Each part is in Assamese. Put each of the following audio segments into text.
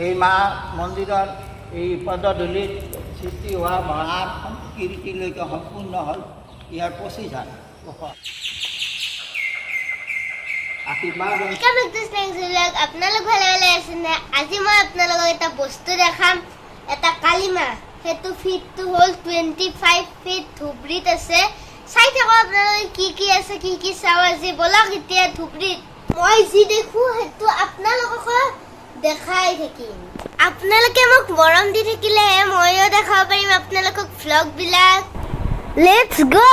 এই মা মন্দিৰৰ এই পদধূলিত সৃষ্টি হোৱা মহাৰ কীৰ্তিলৈকে সম্পূৰ্ণ হ'ল ইয়াৰ 25,000 আশীৰ্বাদ। আপোনালোক ভালে ভালে আছে নে? আজি মই আপোনালোকক এটা বস্তু দেখাম, এটা কালিমা। সেইটো ফিটটো হ'ল 25 ফিট ধুবুৰীত আছে। চাই থাকক আপোনালোকে কি কি আছে, কি কি চাওঁ আজি। বলক এতিয়া ধুবুৰীত মই যি দেখো সেইটো আপোনালোকক দেখাই থাকিম। আপোনালোকে মোক মৰম দি থাকিলেহে ময়ো দেখাব পাৰিম আপোনালোকক ভ্লগবিলাক। Let's go.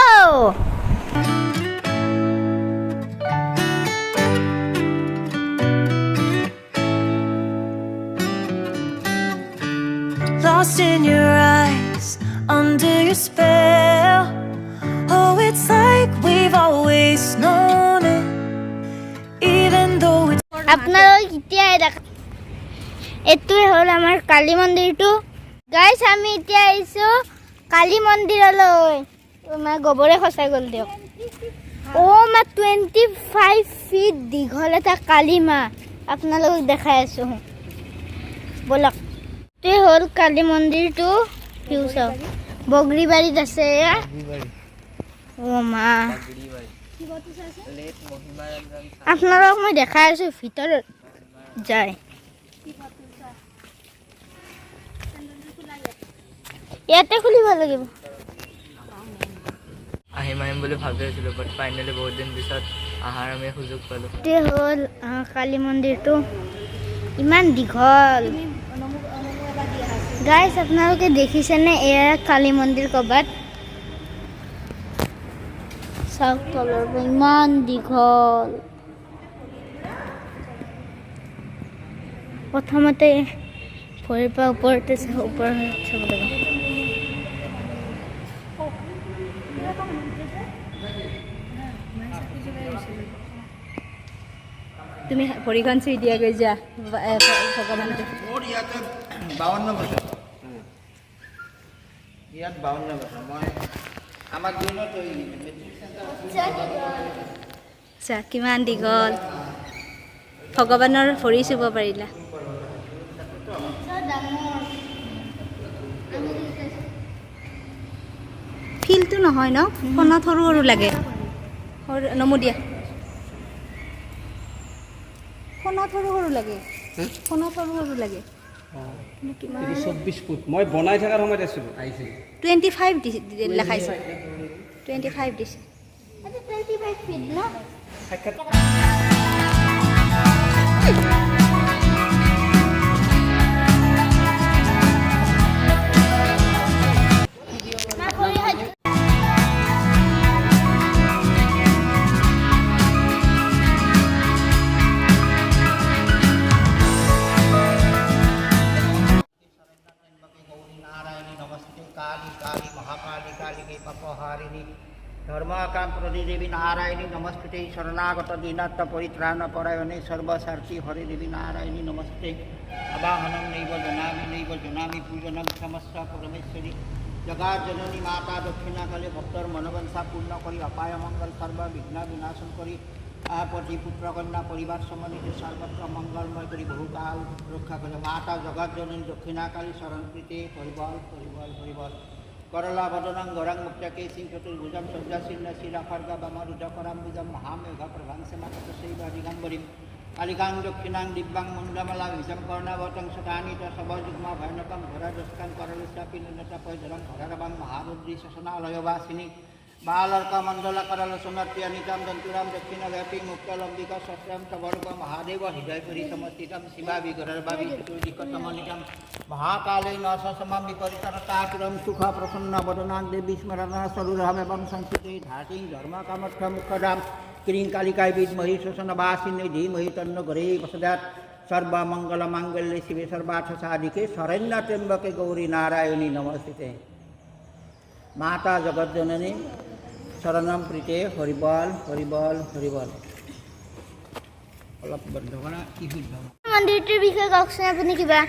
Lost in your eyes, under your spell. Oh, it's like we've always known it, even though it's আপোনালোক এতিয়া এইটোৱে হ'ল আমাৰ কালী মন্দিৰটো। গাইছ আমি এতিয়া আহিছোঁ কালী মন্দিৰলৈ। মা গোবৰে খচাই গ'ল দিয়ক। মা 25 ফিট দীঘল এটা কালী মা আপোনালোকক দেখাই আছোঁ। বলক এইটোৱে হ'ল কালী মন্দিৰটো। ভিউ চাওক, বগৰীবাৰীত আছে এয়া। মা আপোনালোকক মই দেখাই আছোঁ ভিতৰত যায়। ইয়াতে খুলিব লাগিব। আহিম বুলি ভাবি আছিলোঁ, বাট ফাইনেলি বহুত দিন পিছত অহাৰ আমি সুযোগ পালোঁ। এইটোৱে হ'ল কালী মন্দিৰটো, ইমান দীঘল। গাইছ আপোনালোকে দেখিছেনে এয়া কালী মন্দিৰ ক'ৰবাত? চাওক তলৰ পৰা ইমান দীঘল। প্ৰথমতে ভৰিৰ পৰা ওপৰতে ওপৰত চাব লাগে। তুমি ভৰিখন চুই দিয়াগৈ যা ভগৱানটো। মোৰ ইয়াতে 52 বছৰ, ইয়াত 52 বছৰ। মই আমাৰ দিনত চা কিমান দীঘল, ভগৱানৰ ভৰি চুব পাৰিলা। ফিলটো নহয় ন, ফোনত সৰু সৰু লাগে। নমো দিয়া, ফোনত সৰু সৰু লাগে, ফোনত সৰু সৰু লাগে। 24 ফুট মই বনাই থকাৰ সময়ত আছিলোঁ। 25 লেখাইছে, 25 দিছে। 25 ফিট ন? काली महाकाली कालिके पपहारिणी धर्माकाम प्रतिदेवी नारायणी नमस्ते शरणागत दीनाथ परित्राण परायणे सर्वसार्थी हरे देवी नारायणी नमस्ते अवाहनं नैव जनामि पूजनं क्षमस्व परमेश्वरी जगत जननी माता दक्षिणाकाले भक्तर मनोवांछा पूर्ण करी अपाय मंगल सर्व विघ्न विनाशन करी पति पुत्र कन्या परिवार सम्मानित सर्वत्र मंगलमय करी बहुकाल रक्षा करे माता जगत जननी दक्षिणाकाली शरण प्रीते हरिबल हरिबल हरिबल करला वदनं गरं मुक्तके सिंह चतुर्भुजं सज्जासीन शिरा खड्ग वामरुद्रकराम्बुजं महामेघ प्रभांसमातशैव दिगम्बरीं कालिकां दक्षिणां दिव्यां मुण्डमला विजं कर्णावतं शतानि च सबजुग्मा भैनकं घोरदस्कं करलस्यापि नुनतपैधरं घोररवं महारुद्री शसनालयवासिनी बालर्क मंडल करल सुनत्य नितम दंतुराम दक्षिण व्यापी मुक्तलंबिका शस्त्रम तवर्ग महादेव हृदयपुरी समस्थितम शिवा विगर्भावि चतुर्दिकतमनितम महाकाले नसमं विपरीतरतापुरम सुख प्रसन्न वदनां देवी स्मरण सरुरामेवं संस्कृते धाति धर्म कामख्य मुखदाम क्रीं कालिकाय विद्महि श्वसनवासिनी धीमहि तन्नो घरे वसदात् सर्वमंगल मांगल्ये शिवे सर्वार्थ साधिके शरण्य त्र्यंबके गौरी नारायणी नमस्ते माता जगत जननी शरणम प्रीते हरिबल हरिबल हरिबल। অলপ বন্ধ কৰা কি শুদ্ধ মন্দিৰটোৰ বিষয়ে কওকচোন আপুনি কিবা।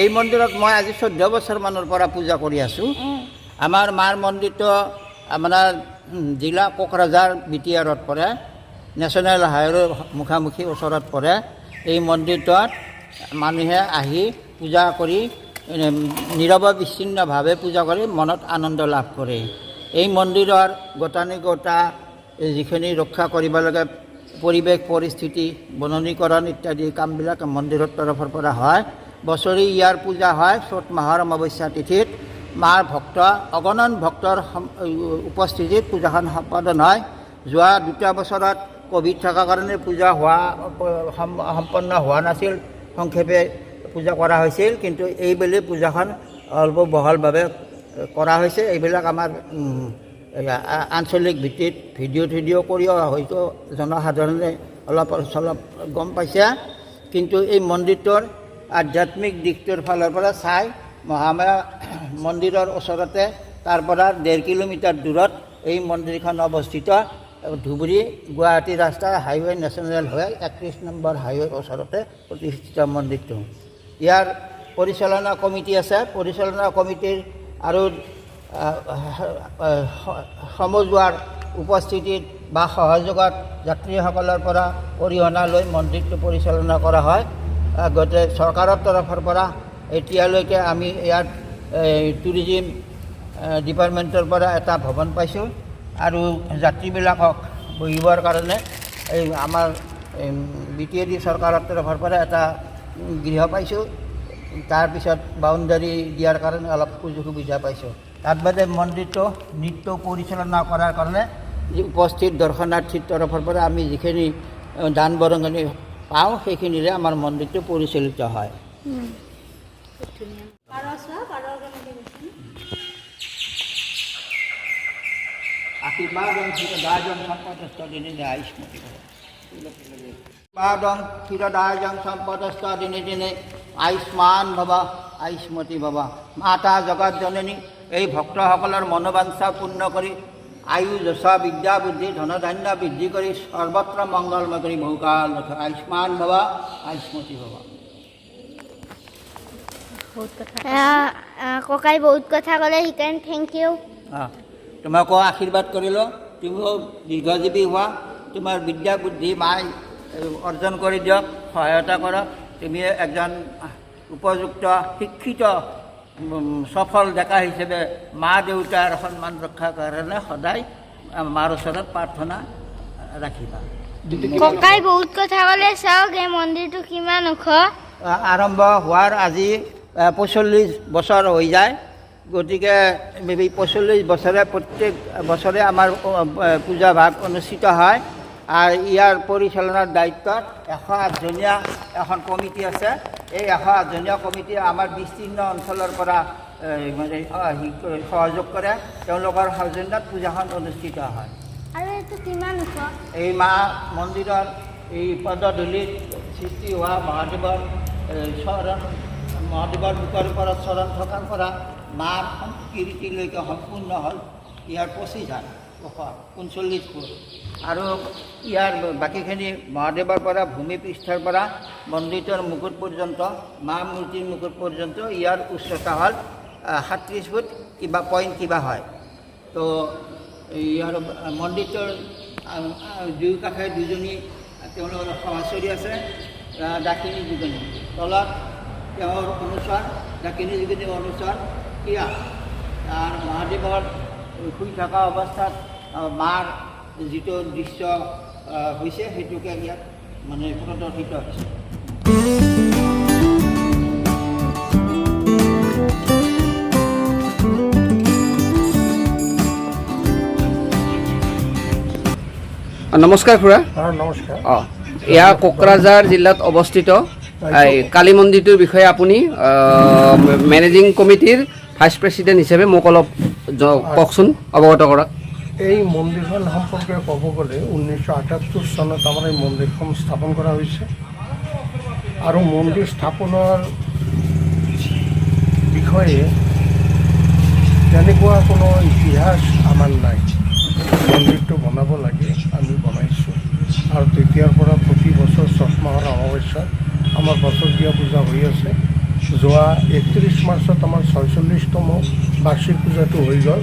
এই মন্দিৰত মই আজি 14 বছৰমানৰ পৰা পূজা কৰি আছোঁ। আমাৰ মাৰ মন্দিৰটো আপোনাৰ জিলা কোকৰাঝাৰ বিটিআৰত পৰে, নেশ্যনেল হাইৱেৰ মুখামুখি ওচৰত পৰে। এই মন্দিৰটোত মানুহে আহি পূজা কৰি নিৰৱ বিচ্ছিন্নভাৱে পূজা কৰি মনত আনন্দ লাভ কৰে। এই মন্দিৰৰ গতানুগতা যিখিনি ৰক্ষা কৰিব লাগে পৰিৱেশ পৰিস্থিতি বননীকৰণ ইত্যাদি কামবিলাক মন্দিৰৰ তৰফৰ পৰা হয়। বছৰি ইয়াৰ পূজা হয় চ'ত মাহৰ অমাৱস্যা তিথিত। মাৰ ভক্ত অগণন ভক্তৰ উপস্থিতিত পূজাখন সম্পাদন হয়। যোৱা 2 বছৰত ক'ভিড থকাৰ কাৰণে পূজা সম্পন্ন হোৱা নাছিল, সংক্ষেপে পূজা কৰা হৈছিল, কিন্তু এইবেলি পূজাখন অল্প বহলভাৱে কৰা হৈছে। এইবিলাক আমাৰ আঞ্চলিক ভিত্তিত ভিডিঅ' কৰিও হয়তো জনসাধাৰণে অলপ চলপ গম পাইছে। কিন্তু এই মন্দিৰটোৰ আধ্যাত্মিক দিশটোৰ ফালৰ পৰা চাই মহামায়া মন্দিৰৰ ওচৰতে তাৰ পৰা 1.5 কিলোমিটাৰ দূৰত এই মন্দিৰখন অৱস্থিত। ধুবুৰী গুৱাহাটী ৰাস্তাৰ হাইৱে নেশ্যনেল হৈ 31 নম্বৰ হাইৱেৰ ওচৰতে প্ৰতিষ্ঠিত মন্দিৰটো। ইয়াৰ পৰিচালনা কমিটি আছে। পৰিচালনা কমিটিৰ আৰু সমজুৱাৰ উপস্থিতিত বা সহযোগত যাত্ৰীসকলৰ পৰা অৰিহণা লৈ মন্দিৰটো পৰিচালনা কৰা হয়। গতিকে চৰকাৰৰ তৰফৰ পৰা এতিয়ালৈকে আমি ইয়াত টুৰিজিম ডিপাৰ্টমেণ্টৰ পৰা এটা ভৱন পাইছোঁ আৰু যাত্ৰীবিলাকক বহিবৰ কাৰণে এই আমাৰ BTAD চৰকাৰৰ তৰফৰ পৰা এটা গৃহ পাইছোঁ। তাৰপিছত বাউণ্ডাৰী দিয়াৰ কাৰণে অলপ সুযোগ সুবিধা পাইছোঁ। তাৰ বাদে মন্দিৰটো নিত্য পৰিচালনা কৰাৰ কাৰণে উপস্থিত দৰ্শনাৰ্থীৰ তৰফৰ পৰা আমি যিখিনি দান বৰঙণি পাওঁ সেইখিনিৰে আমাৰ মন্দিৰটো পৰিচালিত হয়। আশীৰ্বাদং ক্ষীৰদায়ং সম্পদস্থ দিনে দিনে আয়ুষ্মতি আশীৰ্বাদং ক্ষীৰদায়ং সম্পদস্থ দিনে দিনে আয়ুষ্মান ভৱ আয়ুষ্মতি ভৱ। মাতা জগত জননী এই ভক্তসকলৰ মনোবাঞ্ছা পূৰ্ণ কৰি আয়ু যশা বিদ্যা বুদ্ধি ধনধান্য বৃদ্ধি কৰি সৰ্বত্ৰ মংগলময় কৰি বহুকাল আয়ুষ্মান ভৱ আয়ুষ্মতি ভৱ। ককাই বহুত কথা ক'লে, সেইকাৰণে থেংক ইউ। তোমাকো আশীৰ্বাদ কৰিলোঁ, তুমিও দীৰ্ঘজীৱী হোৱা, তোমাৰ বিদ্যা বুদ্ধি মাই অৰ্জন কৰি দিয়ক, সহায়তা কৰক। তুমি একজন উপযুক্ত শিক্ষিত সফল ডেকা হিচাপে মা দেউতাৰ সন্মান ৰক্ষাৰ কাৰণে সদায় মাৰ ওচৰত প্ৰাৰ্থনা ৰাখিবা। ককাই বহুত কথা ক'লে, চাওক এই মন্দিৰটো কিমান ওখ। আৰম্ভ হোৱাৰ আজি 45 বছৰ হৈ যায়। গতিকে 45 বছৰে প্ৰত্যেক বছৰে আমাৰ পূজা ভাগ অনুষ্ঠিত হয়। আৰু ইয়াৰ পৰিচালনাৰ দায়িত্বত 108জনীয়া এখন কমিটি আছে। এই 108জনীয়া কমিটিয়ে আমাৰ বিস্তীৰ্ণ অঞ্চলৰ পৰা সহযোগ কৰে। তেওঁলোকৰ সৌজন্যত পূজাখন অনুষ্ঠিত হয়। আৰু এইটো কিমান ওখ? এই মা মন্দিৰৰ এই পদধূলিত সৃষ্টি হোৱা মহাদেৱৰ চৰণ, মহাদেৱৰ বুকৰ ওপৰত চৰণ থকাৰ পৰা মাৰ কীৰ্তিলৈকে সম্পূৰ্ণ হ'ল ইয়াৰ 25,000 ফুট। আৰু ইয়াৰ বাকীখিনি মহাদেৱৰ পৰা ভূমিপৃষ্ঠৰ পৰা মন্দিৰটোৰ মুকুট পৰ্যন্ত, মা মূৰ্তিৰ মুকুট পৰ্যন্ত ইয়াৰ উচ্চতা হ'ল 37 ফুট কিবা পইণ্ট কিবা হয়। তো ইয়াৰ মন্দিৰটোৰ দুয়োকাষে 2জনী তেওঁলোকৰ সহচৰী আছে, দাক্ষিণী 2জনী। তলত তেওঁৰ অনুচৰ, দাক্ষিণী 2জনী অনুচৰ ক্ৰিয়া। আৰু মহাদেৱৰ শুই থকা অৱস্থাত মাৰ যিটো দৃশ্য হৈছে সেইটোকে ইয়াত মানে প্ৰদৰ্শিত হৈছে। নমস্কাৰ খুৰা। নমস্কাৰ। এয়া কোকৰাঝাৰ জিলাত অৱস্থিত এই কালী মন্দিৰটোৰ বিষয়ে আপুনি মেনেজিং কমিটিৰ ভাইচ প্ৰেচিডেণ্ট হিচাপে মোক অলপ কওকচোন, অৱগত কৰক। এই মন্দিৰখন সম্পৰ্কে ক'ব গ'লে 1978 চনত আমাৰ এই মন্দিৰখন স্থাপন কৰা হৈছে। আৰু মন্দিৰ স্থাপনৰ বিষয়ে তেনেকুৱা কোনো ইতিহাস আমাৰ নাই। মন্দিৰটো বনাব লাগে, আমি বনাইছোঁ। আৰু তেতিয়াৰ পৰা প্ৰতি বছৰ চ'ত মাহৰ অমাৱস্যাত আমাৰ বছৰীয়া পূজা হৈ আছে। যোৱা 31 মাৰ্চত আমাৰ 46তম বাৰ্ষিক পূজাটো হৈ গ'ল।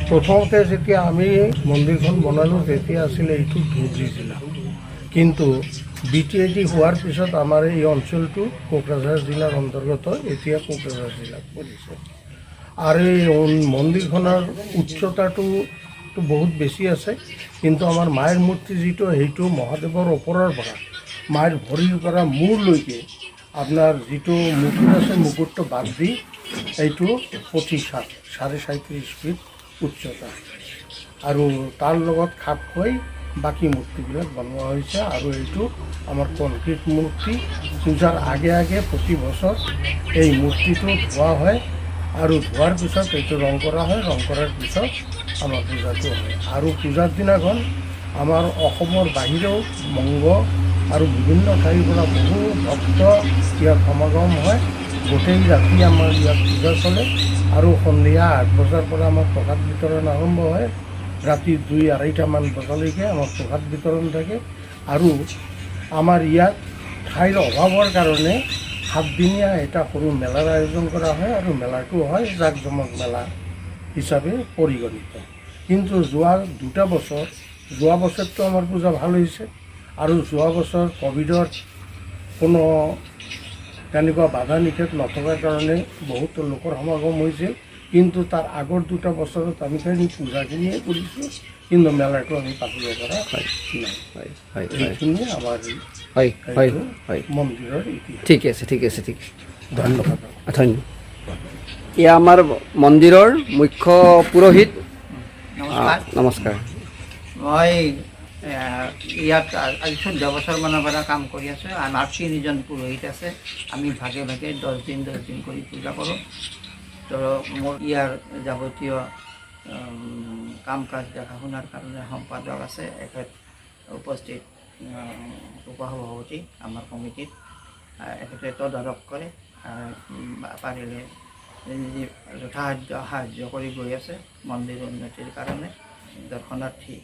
প্ৰথমতে যেতিয়া আমি মন্দিৰখন বনালোঁ তেতিয়া আছিলে এইটো ধুবুৰী জিলা, কিন্তু BTIT হোৱাৰ পিছত আমাৰ এই অঞ্চলটো কোকৰাঝাৰ জিলাৰ অন্তৰ্গত, এতিয়া কোকৰাঝাৰ জিলাত পৰিছে। আৰু এই মন্দিৰখনৰ উচ্চতাটো বহুত বেছি আছে, কিন্তু আমাৰ মায়েৰ মূৰ্তি যিটো সেইটো মহাদেৱৰ ওপৰৰ পৰা মায়েৰ ভৰিৰ পৰা মূৰলৈকে আপনার যিটো মুকুট আছে মুকুটটো বাদ দি এইটো 25 37.5 ফিট উচ্চতা আৰু তাৰ লগত খাপ হৈ বাকী মূৰ্তিবিলাক বনোৱা হৈছে। আৰু এইটো আমাৰ কনক্ৰিট মূৰ্তি, পূজাৰ আগে আগে প্ৰতি বছৰ এই মূৰ্তিটো ধোৱা হয় আৰু ধোৱাৰ পিছত এইটো ৰং কৰা হয়, ৰং কৰাৰ পিছত আমাৰ পূজাটো হয়। আৰু পূজাৰ দিনাখন আমাৰ অসমৰ বাহিৰেও মংগ আৰু বিভিন্ন ঠাইৰ পৰা বহু ভক্ত ইয়াত সমাগম হয়। গোটেই ৰাতি আমাৰ ইয়াত পূজা চলে আৰু সন্ধিয়া 8 বজাৰ পৰা আমাৰ প্ৰসাদ বিতৰণ আৰম্ভ হয়। ৰাতি 2-2:30মান বজালৈকে আমাৰ প্ৰসাদ বিতৰণ থাকে। আৰু আমাৰ ইয়াত ঠাইৰ অভাৱৰ কাৰণে 7 দিনীয়া এটা সৰু মেলাৰ আয়োজন কৰা হয় আৰু মেলাটো হয় জাকজমক মেলা হিচাপে পৰিগণিত। কিন্তু যোৱা 2টা বছৰ, যোৱা বছৰটো আমাৰ পূজা ভাল হৈছে আৰু যোৱা বছৰ কোভিডৰ কোনো তেনেকুৱা বাধা নিষেধ নথকাৰ কাৰণে বহুত লোকৰ সমাগম হৈছিল। কিন্তু তাৰ আগৰ 2টা বছৰত আমি খালি পূজাখিনিয়ে কৰিছোঁ, কিন্তু মেলাটো আমি পাতিব পৰা নাই। এইখিনিয়ে আমাৰ মন্দিৰৰ ইতিহাস। ঠিক আছে, ঠিক আছে, ঠিক আছে, ধন্যবাদ। ধন্যবাদ। এয়া আমাৰ মন্দিৰৰ মুখ্য পুৰোহিত। নমস্কাৰ। নমস্কাৰ। মই ইয়াত আজি 14 বছৰমানৰ পৰা কাম কৰি আছোঁ। আমাৰ 3জন পুৰোহিত আছে। আমি ভাগে ভাগে 10 দিন কৰি পূজা কৰোঁ। তো মোৰ ইয়াৰ যাৱতীয় কাম কাজ দেখা শুনাৰ কাৰণে সম্পাদক আছে, এখেত উপস্থিত উপসভাপতি আমাৰ কমিটিত, এখেতে তদাৰক কৰে, পাৰিলে যথাসাধ্য সাহায্য কৰি গৈ আছে মন্দিৰ উন্নতিৰ কাৰণে। দৰ্শনাৰ্থী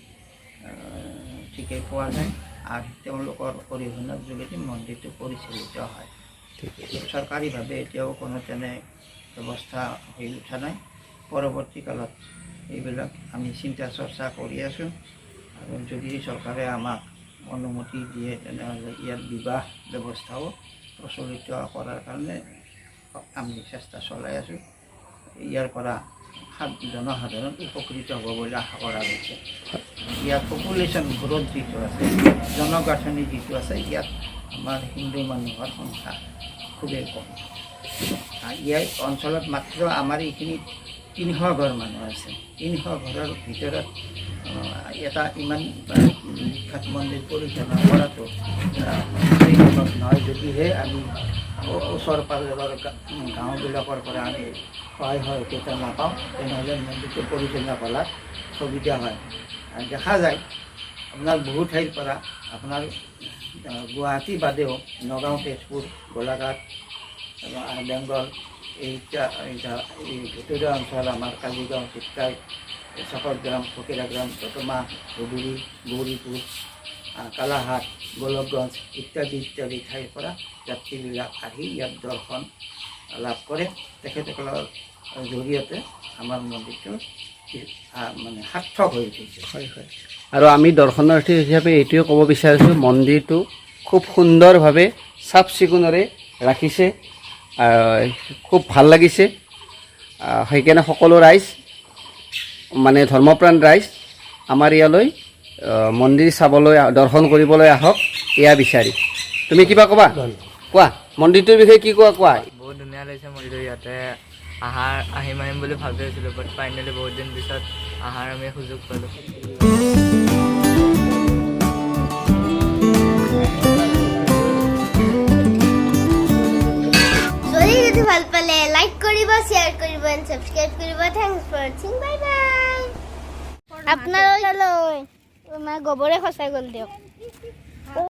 ঠিকেই পোৱা যায় আৰু তেওঁলোকৰ অৰিহণাৰ যোগেদি মন্দিৰটো পৰিচালিত হয়। চৰকাৰীভাৱে এতিয়াও কোনো তেনে ব্যৱস্থা হৈ উঠা নাই। পৰৱৰ্তী কালত এইবিলাক আমি চিন্তা চৰ্চা কৰি আছোঁ আৰু যদি চৰকাৰে আমাক অনুমতি দিয়ে তেনেহ'লে ইয়াৰ বিবাহ ব্যৱস্থাও প্ৰচলিত কৰাৰ কাৰণে আমি চেষ্টা চলাই আছোঁ। ইয়াৰ পৰা জনসাধাৰণ উপকৃত হ'ব বুলি আশা কৰা হৈছে। ইয়াৰ পপুলেশ্যন গ্ৰোথ যিটো আছে, জনগাঁথনি যিটো আছে, ইয়াত আমাৰ হিন্দু মানুহৰ সংখ্যা খুবেই কম। ইয়াৰ অঞ্চলত মাত্ৰ আমাৰ এইখিনিত 300 ঘৰ মানুহ আছে। 300 ঘৰৰ ভিতৰত এটা ইমান বিখ্যাত মন্দিৰ পৰিচালনা কৰাটো সম্ভৱ নহয়। যদিহে আমি ওচৰ পাজৰৰ গাঁওবিলাকৰ পৰা আমি সহায় সহযোগিতা নাপাওঁ, তেনেহ'লে মন্দিৰটো পৰিচালনা কৰাত সুবিধা হয়। দেখা যায় আপোনাৰ বহু ঠাইৰ পৰা আপোনাৰ গুৱাহাটী বাদেও নগাঁও, তেজপুৰ, গোলাঘাট, বেংগল, এই ভিতৰুৱা অঞ্চল আমাৰ কাজিগাঁও, চিটকাই, চাপৰগ্ৰাম, ফকিৰাগ্ৰাম, দতমা, ধুবুৰী, গৌৰীপুৰ, কালাহাট, গোলকগঞ্জ ইত্যাদি ঠাইৰ পৰা যাত্ৰীবিলাক আহি ইয়াত দৰ্শন লাভ কৰে। তেখেতসকলৰ জৰিয়তে আমাৰ মন্দিৰটো মানে সাৰ্থক হৈ উঠিছে। আৰু আমি দৰ্শনাৰ্থী হিচাপে এইটোৱে ক'ব বিচাৰিছোঁ, মন্দিৰটো খুব সুন্দৰভাৱে চাফ চিকুণৰে ৰাখিছে, খুব ভাল লাগিছে। সেইকাৰণে সকলো ৰাইজ মানে ধৰ্মপ্ৰাণ ৰাইজ আমাৰ ইয়ালৈ মন্দিৰ চাবলৈ, দৰ্শন কৰিবলৈ আহক, এয়া বিচাৰি। তুমি কিবা ক'বা? কোৱা, মন্দিৰটোৰ বিষয়ে কি কোৱা? বহুত ধুনীয়া লাগিছে মন্দিৰটো। ইয়াতে আহিম বুলি ভাবি আছিলোঁ, বাট ফাইনেলি বহুত দিন পিছত আমি সুযোগ পালোঁ। যদি ভাল পালে লাইক কৰিব, শ্বেয়াৰ কৰিব, সাবস্ক্ৰাইব কৰিব। থেংকছ ফৰ ৱাচিং, বাই বাই। আপোনালৈ গোবৰে খচাই গ'ল দিয়ক।